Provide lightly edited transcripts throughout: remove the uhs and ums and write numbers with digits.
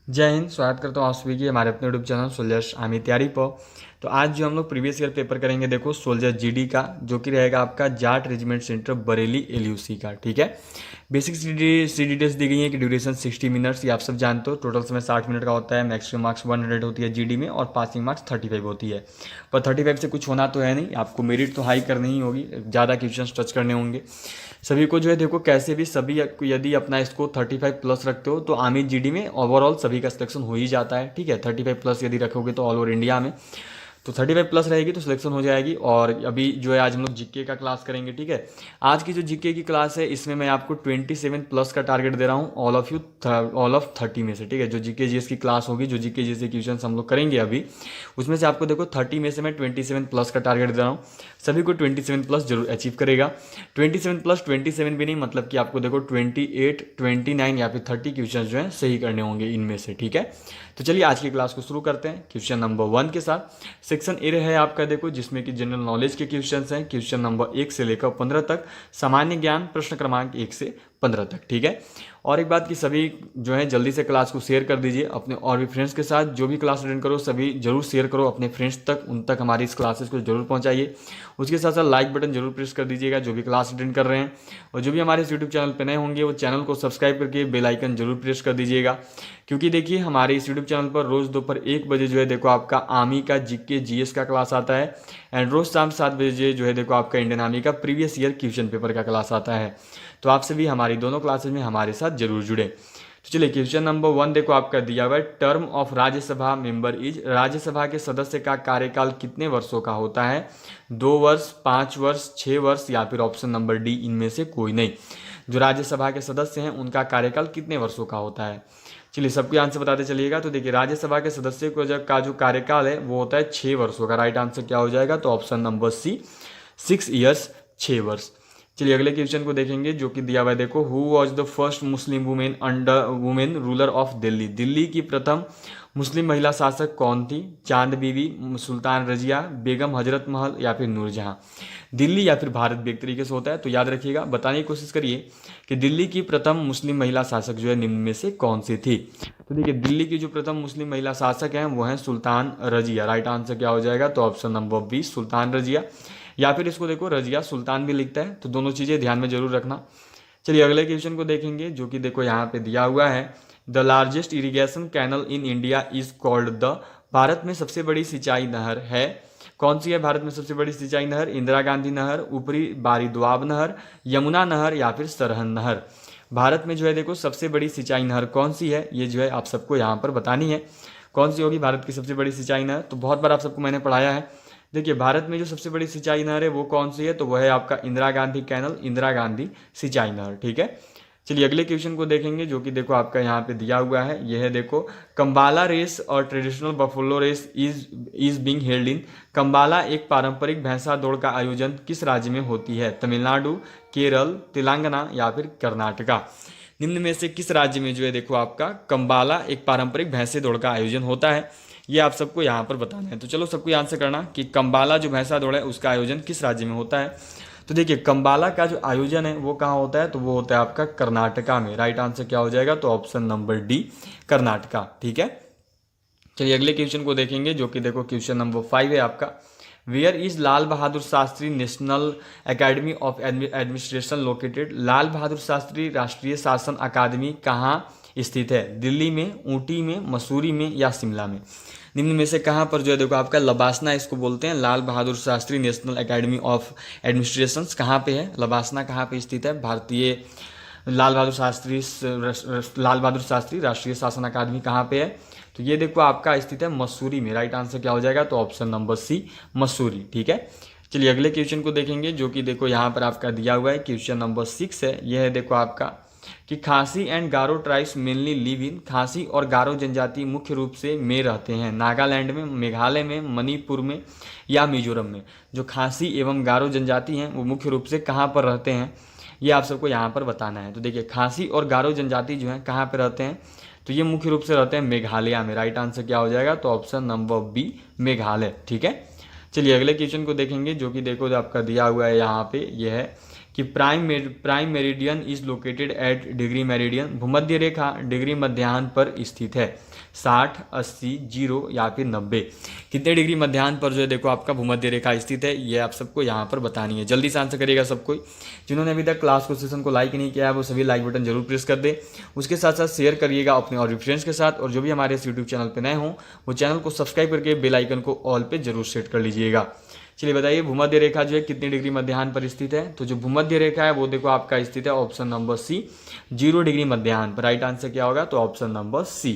जय हिंद। स्वागत करता हूँ आप सभी की हमारे अपने यूट्यूब चैनल सोल्जर्स आर्मी तैयारी पर। तो आज जो हम लोग प्रीवियस ईयर पेपर करेंगे, देखो सोल्जर जीडी का, जो कि रहेगा आपका जाट रेजिमेंट सेंटर बरेली एलयूसी का। ठीक है। बेसिक सी डिटेल्स दी गई है कि ड्यूरेशन 60 मिनट्स, ये आप सब जानते हो। टोटल समय 60 मिनट का होता है। मैक्सिमम मार्क्स 100 होती है जीडी में, और पासिंग मार्क्स 35 होती है। पर 35 से कुछ होना तो है नहीं, आपको मेरिट तो हाई करनी ही होगी, ज़्यादा क्वेश्चन टच करने होंगे सभी को। जो है देखो, कैसे भी सभी यदि अपना इसको 35 प्लस रखते हो तो आर्मी जीडी में ओवरऑल सभी का सिलेक्शन हो ही जाता है। ठीक है। 35 प्लस यदि रखोगे तो ऑल ओवर इंडिया में तो 35 प्लस रहेगी तो सिलेक्शन हो जाएगी। और अभी जो है आज हम लोग जीके का क्लास करेंगे। ठीक है। आज की जो जीके की क्लास है, इसमें मैं आपको 27 प्लस का टारगेट दे रहा हूँ, ऑल ऑफ 30 में से। ठीक है। जो जीके जीएस की क्लास होगी, जो जीके जीएस के क्वेश्चन हम लोग करेंगे अभी, उसमें से आपको देखो 30 में से मैं 27 प्लस का टारगेट दे रहा हूँ। सभी को 27 प्लस जरूर अचीव करेगा। 27 प्लस 27 भी नहीं, मतलब कि आपको देखो 28, 29 या फिर 30 क्वेश्चन जो है सही करने होंगे इनमें से। ठीक है। तो चलिए आज की क्लास को शुरू करते हैं क्वेश्चन नंबर 1 के साथ। सेक्शन ए है आपका, देखो, जिसमें कि जनरल नॉलेज के क्वेश्चन हैं। क्वेश्चन नंबर 1 से लेकर 15 तक, सामान्य ज्ञान प्रश्न क्रमांक 1 से 15 तक। ठीक है। और एक बात कि सभी जो है जल्दी से क्लास को शेयर कर दीजिए अपने और भी फ्रेंड्स के साथ। जो भी क्लास अटेंड करो सभी जरूर शेयर करो अपने फ्रेंड्स तक, उन तक हमारी इस क्लासेस को जरूर पहुंचाइए। उसके साथ साथ लाइक बटन जरूर प्रेस कर दीजिएगा जो भी क्लास अटेंड कर रहे हैं। और जो भी हमारे इस यूट्यूब चैनल पर नए होंगे वो चैनल को सब्सक्राइब करके बेल आइकन जरूर प्रेस कर दीजिएगा, क्योंकि देखिए हमारे इस यूट्यूब चैनल पर रोज दोपहर 1 बजे जो है देखो आपका आर्मी का जीके जीएस का क्लास आता है। एंड रोज शाम 7 बजे जो है देखो आपका इंडियन आर्मी का प्रीवियस ईयर क्वेश्चन पेपर का क्लास आता है। तो आपसे भी हमारी दोनों क्लासेज में हमारे साथ जरूर जुड़े। तो चलिए क्वेश्चन नंबर 1 देखो आपका दिया हुआ है। Term of Rajya Sabha member is, Rajya Sabha के सदस्य का कार्यकाल कितने वर्षों का होता है? 2 वर्ष, 5 वर्ष, 6 वर्ष, या फिर ऑप्शन नंबर डी इनमें से कोई नहीं। जो राज्यसभा के सदस्य हैं उनका कार्यकाल कितने वर्षों का होता है? चलिए सबको आंसर बताते चलिएगा। तो देखिए राज्यसभा के सदस्य को का जो कार्यकाल है वो होता है 6 वर्षों का। राइट आंसर क्या हो जाएगा? तो ऑप्शन नंबर सी, 6 ईयर्स, 6 वर्ष। चलिए अगले क्वेश्चन को देखेंगे जो कि दिया हुआ है। देखो, who was the first Muslim women ruler of Delhi? Delhi की प्रथम मुस्लिम महिला शासक कौन थी? चांद बीवी, सुल्तान रजिया, बेगम हजरत महल, या फिर नूरजहां? दिल्ली या फिर भारत भी एक तरीके से होता है, तो याद रखिएगा, बताने की कोशिश करिए कि दिल्ली की प्रथम मुस्लिम महिला शासक जो है निम्न में से कौन सी थी? तो देखिए दिल्ली की जो प्रथम मुस्लिम महिला शासक हैं वो हैं सुल्तान रजिया। राइट आंसर क्या हो जाएगा? तो ऑप्शन नंबर बी, सुल्तान रजिया, या फिर इसको देखो रजिया सुल्तान भी लिखता है, तो दोनों चीज़ें ध्यान में जरूर रखना। चलिए अगले क्वेश्चन को देखेंगे जो कि देखो यहाँ पे दिया हुआ है। The largest irrigation canal in India is called the, Bharat में सबसे बड़ी सिंचाई नहर है कौन सी है? भारत में सबसे बड़ी सिंचाई नहर इंदिरा गांधी नहर, ऊपरी बारी दोआब नहर, यमुना नहर, या फिर सरहन नहर? भारत में जो है देखो सबसे बड़ी सिंचाई नहर कौन सी है, ये जो है आप सबको यहाँ पर बतानी है। कौन सी होगी भारत की सबसे बड़ी सिंचाई नहर? तो बहुत बार आप सबको मैंने पढ़ाया है। देखिए भारत में जो सबसे बड़ी सिंचाई नहर है वो कौन सी है? तो वह है आपका इंदिरा गांधी कैनल, इंदिरा गांधी सिंचाई नहर। ठीक है। चलिए अगले क्वेश्चन को देखेंगे जो कि देखो आपका यहाँ पे दिया हुआ है। यह है देखो, कंबाला रेस और traditional buffalo race is being held in, Kambala एक पारंपरिक भैंसा दौड़ का आयोजन किस राज्य में होती है? तमिलनाडु, केरल, तेलंगाना, या फिर कर्नाटका? निम्न में से किस राज्य में जो है देखो आपका कंबाला एक पारंपरिक भैंसे दौड़ का आयोजन होता है? ये आप सबको यहाँ पर बताना है। तो चलो सबको आंसर करना कि कंबाला जो भैंसा दौड़ है उसका आयोजन किस राज्य में होता है। तो देखिए कंबाला का जो आयोजन है वो कहाँ होता है? तो वो होता है आपका कर्नाटका में। राइट आंसर क्या हो जाएगा? तो ऑप्शन नंबर डी, कर्नाटका। ठीक है। चलिए अगले क्वेश्चन को देखेंगे जो कि देखो क्वेश्चन नंबर 5 है आपका। Where is Lal Bahadur Shastri national academy of administration located? Lal Bahadur Shastri राष्ट्रीय शासन अकादमी कहाँ स्थित है? दिल्ली में, ऊटी में, मसूरी में, या शिमला में? निम्न में से कहाँ पर जो है देखो आपका लबासना इसको बोलते हैं, Lal Bahadur Shastri national academy of administration कहाँ पे है? लबासना कहाँ पे स्थित है? भारतीय लाल बहादुर शास्त्री राष्ट्रीय शासन अकादमी कहाँ पे है? तो ये देखो आपका स्थित है मसूरी में। राइट आंसर क्या हो जाएगा? तो ऑप्शन नंबर सी, मसूरी। ठीक है। चलिए अगले क्वेश्चन को देखेंगे जो कि देखो यहाँ पर आपका दिया हुआ है। क्वेश्चन नंबर 6 है। यह है देखो आपका कि खासी and Garo tribes mainly live in, खासी और गारो जनजाति मुख्य रूप से में रहते हैं नागालैंड में, मेघालय में, मणिपुर में, या मिजोरम में? जो खासी एवं गारो जनजाति हैं वो मुख्य रूप से कहाँ पर रहते हैं, ये आप सबको यहाँ पर बताना है। तो देखिए खासी और गारो जनजाति जो है कहाँ पर रहते हैं? तो ये मुख्य रूप से रहते हैं मेघालय में। राइट आंसर क्या हो जाएगा? तो ऑप्शन नंबर बी, मेघालय। ठीक है। चलिए अगले क्वेश्चन को देखेंगे जो कि देखो जो आपका दिया हुआ है यहाँ पे, यह है कि prime meridian is located at degree meridian, भूमध्य रेखा डिग्री मध्याह्न पर स्थित है। 60, 80, 0 या फिर 90, कितने डिग्री मध्याह्न पर जो है देखो आपका भूमध्य रेखा स्थित है, ये आप सबको यहाँ पर बतानी है। जल्दी से आंसर करिएगा सब कोई। जिन्होंने अभी तक क्लास को सेशन को लाइक नहीं किया है वो सभी लाइक बटन जरूर प्रेस कर दे। उसके साथ साथ शेयर करिएगा अपने और भी फ्रेंड्स के साथ, और जो भी हमारे इस यूट्यूब चैनल पर नए हों वो चैनल को सब्सक्राइब करके बेल आइकन को ऑल पे जरूर सेट कर लीजिएगा। चलिए बताइए भूमध्य रेखा जो है कितनी डिग्री मध्याह्न पर स्थित है। तो जो भूमध्य रेखा है वो देखो आपका स्थित है ऑप्शन नंबर सी, 0 डिग्री मध्याह्न पर। राइट आंसर क्या होगा, तो ऑप्शन नंबर सी।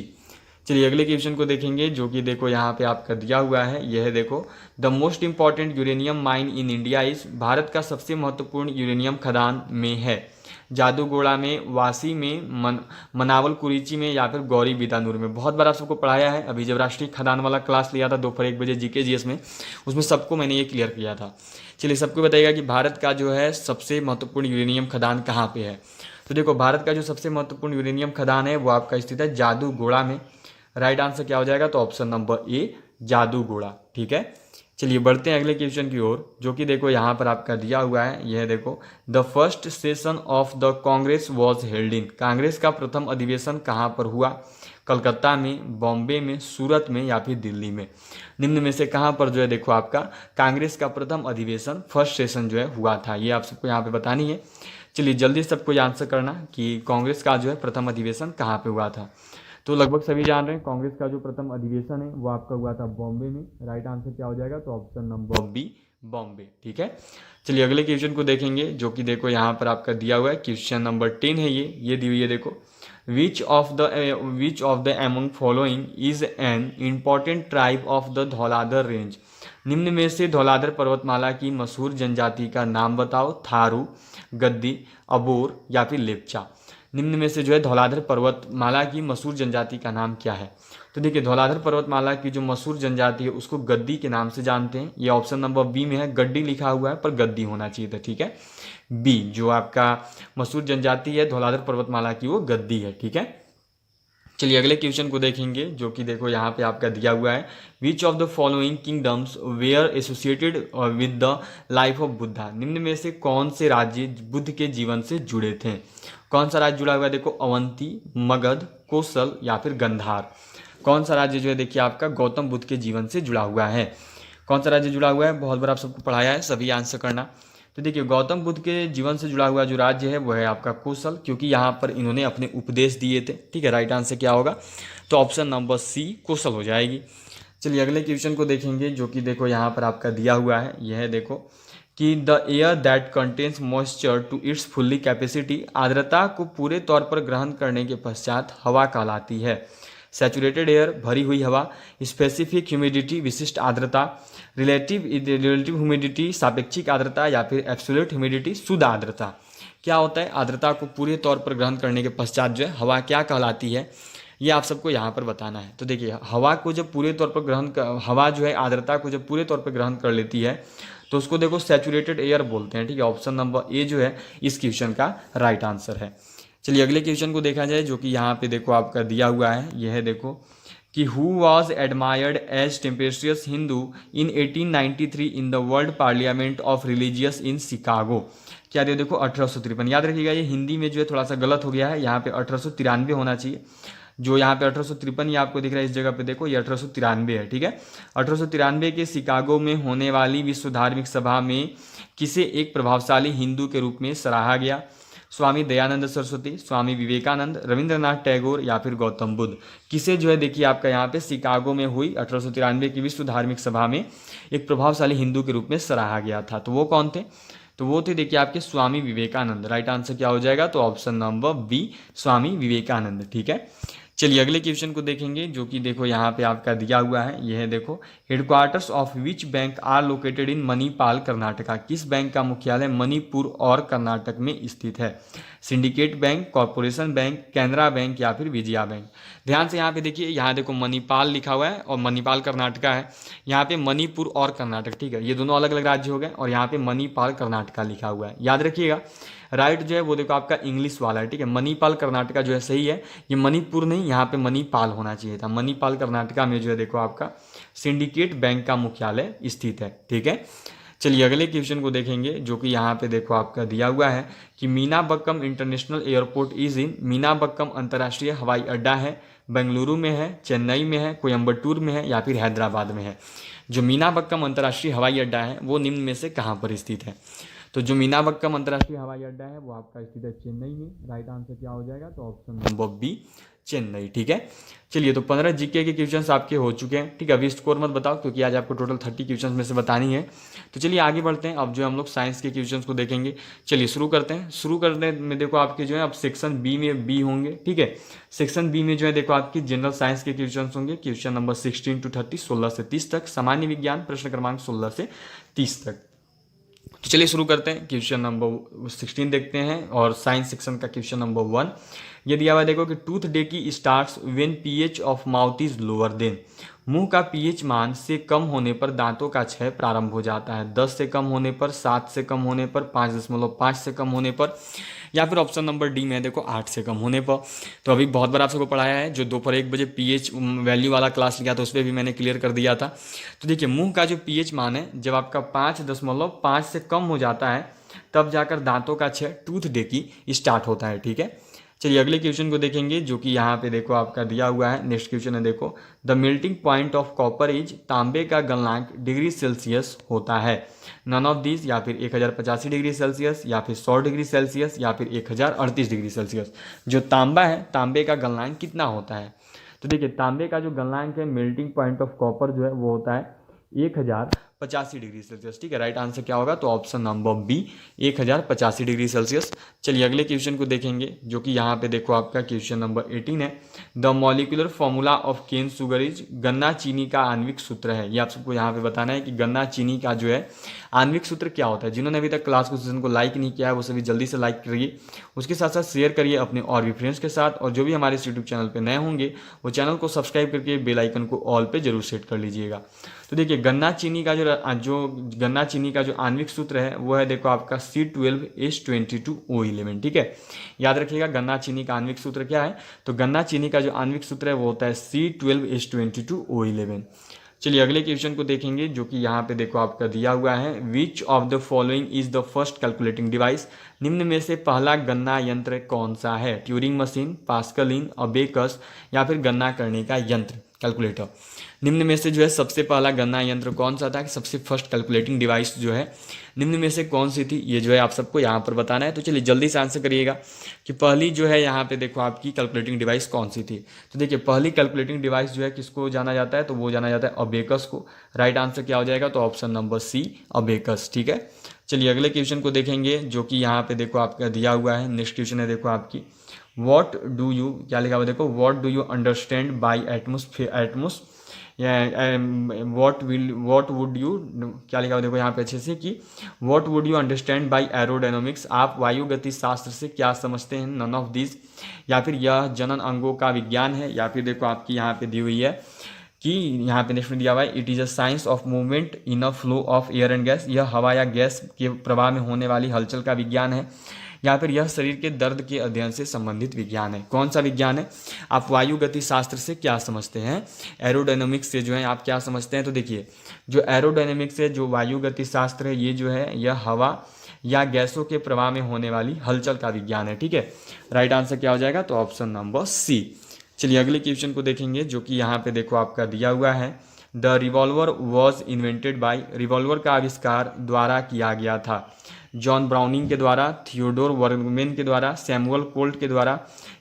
चलिए अगले क्वेश्चन को देखेंगे जो कि देखो यहाँ पे आपका दिया हुआ है। यह देखो the most important uranium mine in India is, Bharat का सबसे महत्वपूर्ण यूरेनियम खदान में है। जादूगोड़ा में, वासी में, मनावल कुरीची में या फिर गौरी बिदानूर में। बहुत बार आप सबको पढ़ाया है, अभी जब राष्ट्रीय खदान वाला क्लास लिया था दोपहर 1 बजे जीके जीएस में, उसमें सबको मैंने ये क्लियर किया था। चलिए सबको बताइएगा कि भारत का जो है सबसे महत्वपूर्ण यूरेनियम खदान कहाँ पे है। तो देखो भारत का जो सबसे महत्वपूर्ण यूरेनियम खदान है वो आपका स्थित है जादूगोड़ा में। राइट आंसर क्या हो जाएगा, तो ऑप्शन नंबर ए, जादूगोड़ा। ठीक है, चलिए बढ़ते हैं अगले क्वेश्चन की ओर जो कि देखो यहाँ पर आपका दिया हुआ है। यह देखो the first session of the Congress was held in, Congress का प्रथम अधिवेशन कहाँ पर हुआ। कलकत्ता में, बॉम्बे में, सूरत में या फिर दिल्ली में। निम्न में से कहाँ पर जो है देखो आपका कांग्रेस का प्रथम अधिवेशन, फर्स्ट सेशन जो है हुआ था, ये आप सबको यहाँ पे बतानी है। चलिए जल्दी सबको आंसर करना कि कांग्रेस का जो है प्रथम अधिवेशन कहाँ पे हुआ था। तो लगभग सभी जान रहे हैं कांग्रेस का जो प्रथम अधिवेशन है वो आपका हुआ था बॉम्बे में। राइट आंसर क्या हो जाएगा, तो ऑप्शन नंबर बी, बॉम्बे। ठीक है, चलिए अगले क्वेश्चन को देखेंगे जो कि देखो यहाँ पर आपका दिया हुआ है। क्वेश्चन नंबर 10 है ये दी हुई है देखो, विच of the among following is an important tribe of the Dhauladhar range, निम्न में से धौलाधर पर्वतमाला की मशहूर जनजाति का नाम बताओ। थारू, गद्दी, अबोर या फिर लेप्चा। निम्न में से जो है धौलाधर पर्वतमाला की मशहूर जनजाति का नाम क्या है। तो देखिए धौलाधर पर्वतमाला की जो मशहूर जनजाति है उसको गद्दी के नाम से जानते हैं। ये ऑप्शन नंबर बी में है, गड्डी लिखा हुआ है पर गद्दी होना चाहिए था। ठीक है, बी जो आपका मशहूर जनजाति है धौलाधर पर्वतमाला की वो गद्दी है। ठीक है, चलिए अगले क्वेश्चन को देखेंगे जो कि देखो यहाँ पे आपका दिया हुआ है। Which of the following kingdoms were associated with the life of Buddha, निम्न में से कौन से राज्य बुद्ध के जीवन से जुड़े थे। कौन सा राज्य जुड़ा हुआ है देखो, अवंती, मगध, कोसल या फिर गंधार। कौन सा राज्य जो है देखिए आपका गौतम बुद्ध के जीवन से जुड़ा हुआ है। कौन सा राज्य जुड़ा हुआ है, बहुत बार आप सबको पढ़ाया है, सभी आंसर करना। तो देखिए गौतम बुद्ध के जीवन से जुड़ा हुआ जो राज्य है वो है आपका कोसल, क्योंकि यहाँ पर इन्होंने अपने उपदेश दिए थे। ठीक है, राइट आंसर क्या होगा, तो ऑप्शन नंबर सी, कोसल हो जाएगी। चलिए अगले क्वेश्चन को देखेंगे जो कि देखो यहाँ पर आपका दिया हुआ है। यह देखो कि the air that contains moisture to its fully capacity, आर्द्रता को पूरे तौर पर ग्रहण करने के पश्चात हवा कहलाती है। सैचुरेटेड एयर, भरी हुई हवा, स्पेसिफिक ह्यूमिडिटी, विशिष्ट आर्द्रता, रिलेटिव ह्यूमिडिटी, सापेक्षिक आर्द्रता या फिर एब्सोल्यूट ह्यूमिडिटी, शुद्ध आर्द्रता। क्या होता है, आर्द्रता को पूरे तौर पर ग्रहण करने के पश्चात जो है हवा क्या कहलाती है, ये आप सबको यहाँ पर बताना है। तो देखिए हवा को जब पूरे तौर पर हवा जो है आर्द्रता को जब पूरे तौर पर ग्रहण कर लेती है तो उसको देखो सैचुरेटेड एयर बोलते हैं। ठीक है, ऑप्शन नंबर ए जो है इस क्वेश्चन का राइट आंसर है। चलिए अगले क्वेश्चन को देखा जाए जो कि यहाँ पे देखो आपका दिया हुआ है। यह देखो कि who was admired as tempestuous Hindu in 1893 in the world parliament of religious in Chicago. क्या देखो 1853, याद रखिएगा ये हिंदी में जो है थोड़ा सा गलत हो गया है, यहाँ पे 1893 होना चाहिए। जो यहाँ पे 1853 ये आपको दिख रहा है इस जगह पे देखो ये 1893 है। ठीक है, 1893 के शिकागो में होने वाली विश्व धार्मिक सभा में किसे एक प्रभावशाली हिंदू के रूप में सराहा गया। स्वामी दयानंद सरस्वती, स्वामी विवेकानंद, रविंद्रनाथ टैगोर या फिर गौतम बुद्ध। किसे जो है देखिए आपका यहाँ पे शिकागो में हुई 1893 की विश्व धार्मिक सभा में एक प्रभावशाली हिंदू के रूप में सराहा गया था। तो वो कौन थे, तो वो थे देखिए आपके स्वामी विवेकानंद। राइट आंसर क्या हो जाएगा, तो option number B, Swami Vivekananda. ठीक है, चलिए अगले क्वेश्चन को देखेंगे जो कि देखो यहाँ पे आपका दिया हुआ है। यह देखो headquarters of which bank are located in Manipal Karnataka, किस बैंक का मुख्यालय मणिपुर और कर्नाटक में स्थित है। Syndicate bank, corporation bank, Canara bank या फिर विजया बैंक। ध्यान से यहाँ पे देखिए, यहाँ देखो मणिपाल लिखा हुआ है और मणिपाल कर्नाटका है। यहाँ पे मणिपुर और कर्नाटक, ठीक है, ये दोनों अलग अलग राज्य हो गए और यहाँ पे मणिपाल कर्नाटका लिखा हुआ है, याद रखिएगा। राइट जो है वो देखो आपका इंग्लिश वाला है। ठीक है, मणिपाल कर्नाटका जो है सही है, ये मणिपुर नहीं, यहाँ पे मणिपाल होना चाहिए था। मणिपाल कर्नाटका में जो है देखो आपका सिंडिकेट बैंक का मुख्यालय स्थित है। ठीक है, चलिए अगले क्वेश्चन को देखेंगे, जो कि यहाँ पे देखो आपका दिया हुआ है कि Meenambakkam international airport is in, Meenambakkam अंतर्राष्ट्रीय हवाई अड्डा है बेंगलुरु में है, चेन्नई में है, कोयम्बटूर में है या फिर हैदराबाद में है। जो मीनाबक्कम अंतर्राष्ट्रीय हवाई अड्डा है वो निम्न में से कहाँ पर स्थित है? तो जो मीनाबक्कम अंतर्राष्ट्रीय हवाई अड्डा है वो आपका स्थित है चेन्नई में। राइट आंसर क्या हो जाएगा? तो ऑप्शन नंबर बी चेन्नई। ठीक है, चलिए तो 15 जीके के क्वेश्चंस आपके हो चुके हैं। ठीक है, अभी स्कोर मत बताओ क्योंकि आज आपको टोटल 30 क्वेश्चंस में से बतानी है। तो चलिए आगे बढ़ते हैं। अब जो हम लोग साइंस के क्वेश्चंस को देखेंगे, चलिए शुरू करते हैं। शुरू करने में देखो आपके जो है अब सेक्शन बी में बी होंगे। ठीक है, सेक्शन बी में जो है देखो आपकी जनरल साइंस के क्वेश्चन होंगे। क्वेश्चन नंबर 16 to 30, 16 से 30 तक। सामान्य विज्ञान प्रश्न क्रमांक 16 से 30 तक। तो चलिए शुरू करते हैं। क्वेश्चन नंबर 16 देखते हैं और साइंस सेक्शन का क्वेश्चन नंबर 1 ये दिया हुआ देखो कि टूथ डे की starts when pH of mouth is lower than, मुंह का पीएच मान से कम होने पर दांतों का क्षय प्रारंभ हो जाता है। 10 से कम होने पर, 7 से कम होने पर, 5.5 से कम होने पर, या फिर ऑप्शन नंबर डी में देखो 8 से कम होने पर। तो अभी बहुत बार आप सबको पढ़ाया है, जो दोपहर 1 बजे पीएच वैल्यू वाला क्लास लिया था उस पर भी मैंने क्लियर कर दिया था। तो देखिए मुंह का जो पीएच मान है जब आपका 5.5 से कम हो जाता है तब जाकर दांतों का क्षय टूथ डे की स्टार्ट होता है। ठीक है, चलिए अगले क्वेश्चन को देखेंगे, जो कि यहाँ पे देखो आपका दिया हुआ है। नेक्स्ट क्वेश्चन है देखो, the melting point of copper is, तांबे का गलनांक डिग्री सेल्सियस होता है। नन ऑफ दीज, या फिर 1085 डिग्री सेल्सियस, या फिर 100 डिग्री सेल्सियस, या फिर 1038 डिग्री सेल्सियस। जो तांबा है, तांबे का गलनांक कितना होता है? तो देखिए तांबे का जो गलनांक है मेल्टिंग पॉइंट ऑफ कॉपर जो है वो होता है 1085 डिग्री सेल्सियस। ठीक है, राइट आंसर क्या होगा? तो option number B 1085 degree Celsius. चलिए अगले क्वेश्चन को देखेंगे, जो कि यहाँ पे देखो आपका क्वेश्चन नंबर 18 है। The molecular formula of cane sugar is, गन्ना चीनी का आणविक सूत्र है। ये आप सबको यहाँ पे बताना है कि गन्ना चीनी का जो है आणविक सूत्र क्या होता है। जिन्होंने अभी तक क्लास को सेशन को लाइक नहीं किया है वो सभी जल्दी से लाइक करिए, उसके साथ साथ शेयर करिए अपने और भी फ्रेंड्स के साथ। और जो भी हमारे इस यूट्यूब चैनल पर नए होंगे वो चैनल को सब्सक्राइब करके बेल आइकन को ऑल पे जरूर सेट कर लीजिएगा। तो देखिए गन्ना चीनी का गन्ना चीनी का जो आणविक सूत्र है वो है देखो आपका C12H22O11। ठीक है, याद रखिएगा गन्ना चीनी का आणविक सूत्र क्या है। तो गन्ना चीनी का जो आणविक सूत्र है वो होता है C12H22O11। चलिए अगले क्वेश्चन को देखेंगे, जो कि यहाँ पे देखो आपका दिया हुआ है। Which of the following is the first calculating device, निम्न में से पहला गन्ना यंत्र कौन सा है? ट्यूरिंग मशीन, पास्कलिन, अबेकस, या फिर गन्ना करने का यंत्र कैलकुलेटर। निम्न में से जो है सबसे पहला गन्ना यंत्र कौन सा था? सबसे फर्स्ट कैलकुलेटिंग डिवाइस जो है निम्न में से कौन सी थी? ये जो है आप सबको यहाँ पर बताना है। तो चलिए जल्दी से आंसर करिएगा कि पहली जो है यहाँ पे देखो आपकी कैलकुलेटिंग डिवाइस कौन सी थी। तो देखिए पहली कैलकुलेटिंग डिवाइस जो है किसको जाना जाता है? तो वो जाना जाता है अबेकस को। राइट आंसर क्या हो जाएगा? तो ऑप्शन नंबर सी अबेकस। ठीक है, चलिए अगले क्वेश्चन को देखेंगे, जो कि यहाँ पे देखो आपका दिया हुआ है। नेक्स्ट क्वेश्चन है देखो आपकी, वॉट डू यू, क्या लिखा हुआ देखो, what do you understand by Atmos, what would you, क्या लिखा हुआ देखो यहाँ पे अच्छे से कि what would you understand by aerodynamics, आप वायु गति शास्त्र से क्या समझते हैं? नन ऑफ दिस, या फिर यह जनन अंगों का विज्ञान है, या फिर देखो आपकी यहाँ पे दी हुई है कि यहाँ पे नेक्स्ट में दिया हुआ है, it is a science of movement in a flow of air and gas, यह हवा या गैस के प्रवाह में होने वाली हलचल का विज्ञान है, या फिर यह शरीर के दर्द के अध्ययन से संबंधित विज्ञान है। कौन सा विज्ञान है? आप वायु गति शास्त्र से क्या समझते हैं? एरोडायनामिक्स से जो है आप क्या समझते हैं? तो देखिए जो एरोडायनामिक्स है, जो वायु गति शास्त्र है, ये जो है यह हवा या गैसों के प्रवाह में होने वाली हलचल का विज्ञान है। ठीक है, राइट आंसर क्या हो जाएगा? तो ऑप्शन नंबर सी। चलिए अगले क्वेश्चन को देखेंगे, जो कि यहाँ पे देखो आपका दिया हुआ है। The revolver was invented by, revolver का आविष्कार द्वारा किया गया था। जॉन ब्राउनिंग के द्वारा, थियोडोर वर्गमेन के द्वारा, सैमुअल कोल्ट के द्वारा,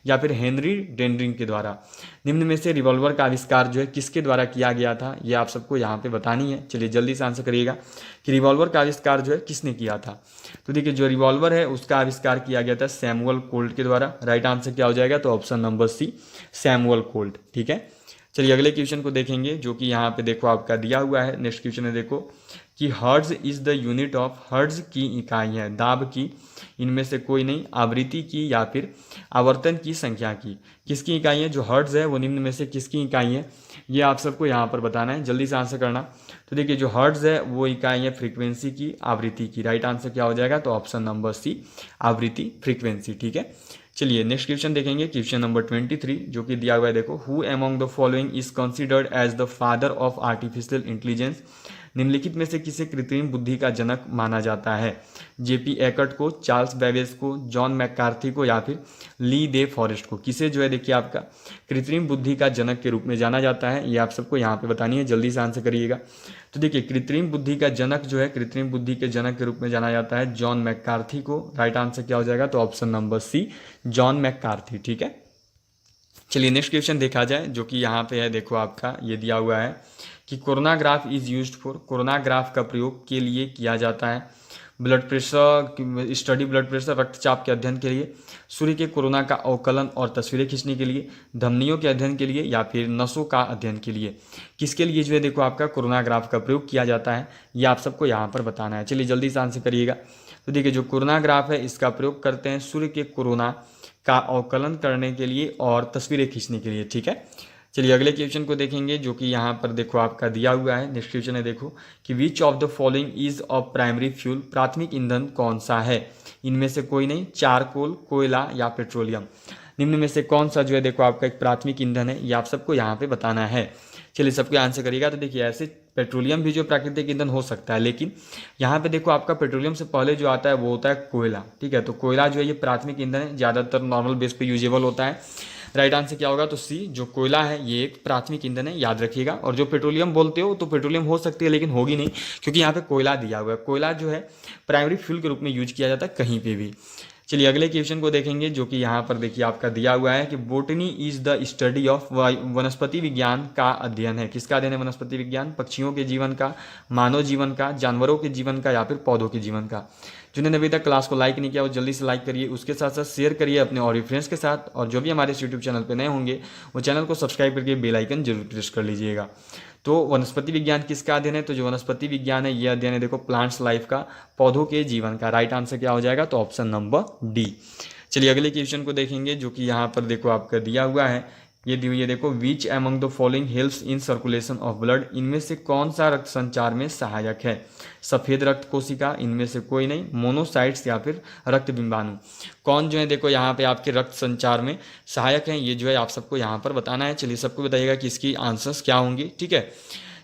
या फिर हेनरी डेनरिंग के द्वारा। निम्न में से रिवॉल्वर का आविष्कार जो है किसके द्वारा किया गया था? ये आप सबको यहाँ पे बतानी है। चलिए जल्दी से आंसर करिएगा कि रिवॉल्वर का आविष्कार जो है किसने किया था। तो देखिए जो रिवॉल्वर है उसका आविष्कार किया गया था सैमुअल कोल्ट के द्वारा। राइट आंसर क्या हो जाएगा? तो option number C Samuel Colt. ठीक है, चलिए अगले क्वेश्चन को देखेंगे, जो कि यहाँ पे देखो आपका दिया हुआ है। नेक्स्ट क्वेश्चन है देखो कि hertz is the unit of, hertz की इकाई है दाब की, इनमें से कोई नहीं, आवृत्ति की या फिर आवर्तन की संख्या की। किसकी इकाई है? जो हर्ट्ज है वो निम्न में से किसकी इकाई है? ये आप सबको यहाँ पर बताना है, जल्दी से आंसर करना। तो देखिए जो हर्ट्ज है वो इकाई है फ्रीक्वेंसी की, आवृत्ति की। राइट आंसर क्या हो जाएगा? तो ऑप्शन नंबर सी आवृत्ति, फ्रीक्वेंसी। ठीक है, चलिए नेक्स्ट क्वेश्चन देखेंगे, क्वेश्चन नंबर 23, जो कि दिया हुआ है देखो, who among the following is considered as the father of artificial intelligence. निम्नलिखित में से किसे कृत्रिम बुद्धि का जनक माना जाता है? जेपी एकर्ट को, चार्ल्स बेबेज को, जॉन मैककार्थी को या फिर ली दे फॉरेस्ट को? किसे जो है देखिए आपका कृत्रिम बुद्धि का जनक के रूप में जाना जाता है, ये आप सबको यहाँ पे बतानी है, जल्दी से आंसर करिएगा। तो देखिए कृत्रिम बुद्धि का जनक जो है, कृत्रिम बुद्धि के जनक के रूप में जाना जाता है जॉन मैककार्थी को। राइट आंसर क्या हो जाएगा? तो option number C, John McCarthy. ठीक है, चलिए नेक्स्ट क्वेश्चन देखा जाए, जो कि यहाँ पे है, देखो आपका ये दिया हुआ है कि coronagraph is used for, coronagraph का प्रयोग के लिए किया जाता है blood pressure, study blood pressure, रक्तचाप के अध्ययन के लिए, सूर्य के कोरोना का अवकलन और तस्वीरें खींचने के लिए, धमनियों के अध्ययन के लिए या फिर नसों का अध्ययन के लिए? किसके लिए जो है देखो आपका कोरोनाग्राफ का प्रयोग किया जाता है, ये आप सबको यहाँ पर बताना है। चलिए जल्दी से आंसर करिएगा। तो देखिए जो कोरोनाग्राफ है इसका प्रयोग करते हैं सूर्य के कोरोना का अवकलन करने के लिए और तस्वीरें खींचने के लिए। ठीक है, चलिए अगले क्वेश्चन को देखेंगे, जो कि यहाँ पर देखो आपका दिया हुआ है। नेक्स्ट क्वेश्चन है देखो कि विच of the following is of primary fuel, प्राथमिक ईंधन कौन सा है? इनमें से कोई नहीं, चारकोल, कोयला या पेट्रोलियम। निम्न में से कौन सा जो है देखो आपका एक प्राथमिक ईंधन है, ये आप सबको यहाँ पे बताना है। चलिए सबको आंसर करिएगा। तो देखिए ऐसे पेट्रोलियम भी जो प्राकृतिक ईंधन हो सकता है, लेकिन यहाँ पे देखो आपका पेट्रोलियम से पहले जो आता है वो होता है कोयला। ठीक है, तो कोयला जो है ये प्राथमिक ईंधन है, ज़्यादातर नॉर्मल बेस पे यूजेबल होता है। राइट आंसर क्या होगा? तो सी, जो कोयला है ये एक प्राथमिक ईंधन है, याद रखिएगा। और जो पेट्रोलियम बोलते हो तो पेट्रोलियम हो सकती है लेकिन होगी नहीं, क्योंकि यहाँ पे कोयला दिया हुआ है। कोयला जो है प्राइमरी फ्यूल के रूप में यूज किया जाता है कहीं पे भी। चलिए अगले क्वेश्चन को देखेंगे, जो कि यहाँ पर देखिए आपका दिया हुआ है कि botany is the study of, वनस्पति विज्ञान का अध्ययन है। किसका अध्ययन है वनस्पति विज्ञान? पक्षियों के जीवन का, मानव जीवन का, जानवरों के जीवन का या फिर पौधों के जीवन का? जिन्होंने अभी तक क्लास को लाइक नहीं किया वो जल्दी से लाइक करिए, उसके साथ साथ शेयर करिए अपने और भी फ्रेंड्स के साथ, और जो भी हमारे यूट्यूब चैनल पर नए होंगे वो चैनल को सब्सक्राइब करके बेल आइकन जरूर प्रेस कर लीजिएगा। तो वनस्पति विज्ञान किसका अध्ययन है? तो जो वनस्पति विज्ञान है ये अध्ययन है देखो प्लांट्स लाइफ का, पौधों के जीवन का। राइट आंसर क्या हो जाएगा? तो ऑप्शन नंबर डी। चलिए अगले क्वेश्चन को देखेंगे, जो कि यहाँ पर देखो आपका दिया हुआ है, ये दी हुई है देखो which among the following helps in circulation of blood, इनमें से कौन सा रक्त संचार में सहायक है? सफेद रक्त कोशिका, इनमें से कोई नहीं, मोनोसाइट्स या फिर रक्त बिंबाणु? कौन जो है देखो यहाँ पे आपके रक्त संचार में सहायक हैं, ये जो है आप सबको यहाँ पर बताना है। चलिए सबको बताइएगा कि इसकी आंसर्स क्या होंगी। ठीक है,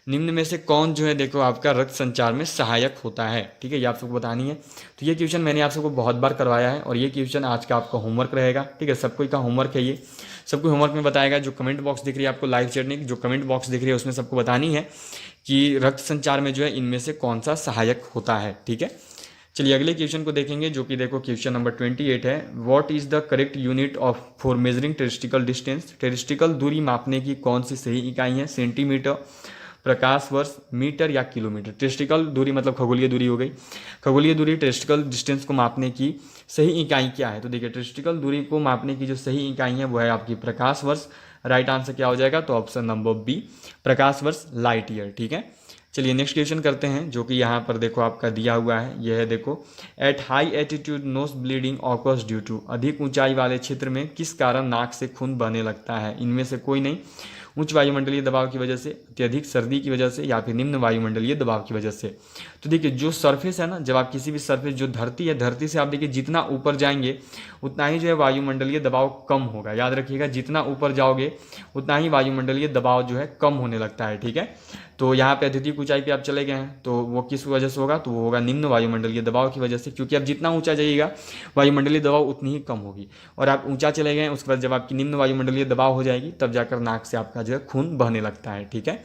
निम्न में से कौन जो है देखो आपका रक्त संचार में सहायक होता है? ठीक है, ये आप सबको बतानी है। तो ये क्वेश्चन मैंने आप सबको बहुत बार करवाया है और ये क्वेश्चन आज का आपका होमवर्क रहेगा। ठीक है, सबको का होमवर्क है ये, सबको होमवर्क में बताएगा। जो कमेंट बॉक्स दिख रही है आपको लाइव चैट में, जो कमेंट बॉक्स दिख रही है उसमें सबको बतानी है कि रक्त संचार में जो है इनमें से कौन सा सहायक होता है। ठीक है, चलिए अगले क्वेश्चन को देखेंगे, जो कि देखो क्वेश्चन नंबर 28 है। What is the correct unit of for measuring terrestrial distance, terrestrial दूरी मापने की कौन सी सही इकाई है? सेंटीमीटर, प्रकाश वर्ष, मीटर या किलोमीटर? टेरिस्टिकल दूरी मतलब खगोलीय दूरी हो गई। खगोलीय दूरी टेरिस्टिकल डिस्टेंस को मापने की सही इकाई क्या है? तो देखिए टेरिस्टिकल दूरी को मापने की जो सही इकाई है वो है आपकी प्रकाश वर्ष। राइट आंसर क्या हो जाएगा? तो ऑप्शन नंबर बी, प्रकाश वर्ष, लाइट ईयर। ठीक है, चलिए नेक्स्ट क्वेश्चन करते हैं, जो कि यहाँ पर देखो आपका दिया हुआ है, यह है देखो at high altitude nose bleeding occurs due to, अधिक ऊंचाई वाले क्षेत्र में किस कारण नाक से खून बहने लगता है? इनमें से कोई नहीं, उच्च वायुमंडलीय दबाव की वजह से, अत्यधिक सर्दी की वजह से या फिर निम्न वायुमंडलीय दबाव की वजह से? तो देखिए जो सरफेस है ना, जब आप किसी भी सरफेस, जो धरती है, धरती से आप देखिए जितना ऊपर जाएंगे उतना ही जो है वायुमंडलीय दबाव कम होगा। याद रखिएगा, जितना ऊपर जाओगे उतना ही वायुमंडलीय दबाव जो है कम होने लगता है। ठीक है, तो यहाँ पे अत्यधिक ऊंचाई पे आप चले गए हैं तो वो किस वजह से होगा? तो वो होगा निम्न वायुमंडलीय दबाव की वजह से, क्योंकि आप जितना ऊंचा जाइएगा वायुमंडलीय दबाव उतनी ही कम होगी। और आप ऊंचा चले गए उसके बाद जब आपकी निम्न वायुमंडलीय दबाव हो जाएगी तब जाकर नाक से आपका जो है खून बहने लगता है। ठीक है,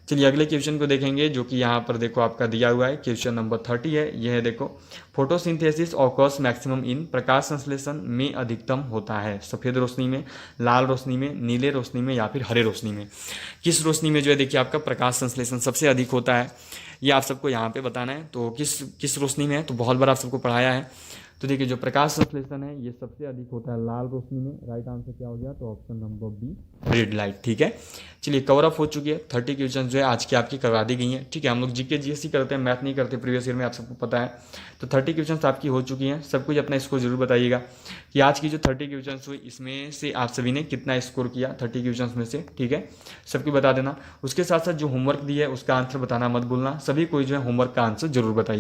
चलिए अगले क्वेश्चन को देखेंगे, जो कि यहाँ पर देखो आपका दिया हुआ है, क्वेश्चन नंबर 30 है। यह है देखो फोटोसिंथेसिस ऑकर्स मैक्सिमम इन, प्रकाश संश्लेषण में अधिकतम होता है सफ़ेद रोशनी में, लाल रोशनी में, नीले रोशनी में या फिर हरे रोशनी में? किस रोशनी में जो है देखिए आपका प्रकाश संश्लेषण सबसे अधिक होता है, ये आप सबको यहाँ पे बताना है। तो किस रोशनी में है? तो बहुत बार आप सबको पढ़ाया है। तो देखिए जो प्रकाश संश्लेषण है ये सबसे अधिक होता है लाल रोशनी में। राइट आंसर क्या हो गया? तो option number B, red light. ठीक है, चलिए कवर अप हो चुकी है। 30 क्वेश्चन जो है आज की आपकी करवा दी गई हैं। ठीक है, हम लोग जीके जीएससी करते हैं, मैथ नहीं करते प्रीवियस ईयर में, आप सबको पता है। तो 30 क्वेश्चन आपकी हो चुकी हैं। सब कुछ अपना स्कोर जरूर बताइएगा कि आज की जो 30 क्वेश्चन हुई इसमें से आप सभी ने कितना स्कोर किया 30 क्वेश्चन में से। ठीक है, सबको बता देना। उसके साथ साथ जो होमवर्क दिया है उसका आंसर बताना मत भूलना। सभी कोई जो है होमवर्क का आंसर जरूर बताइए।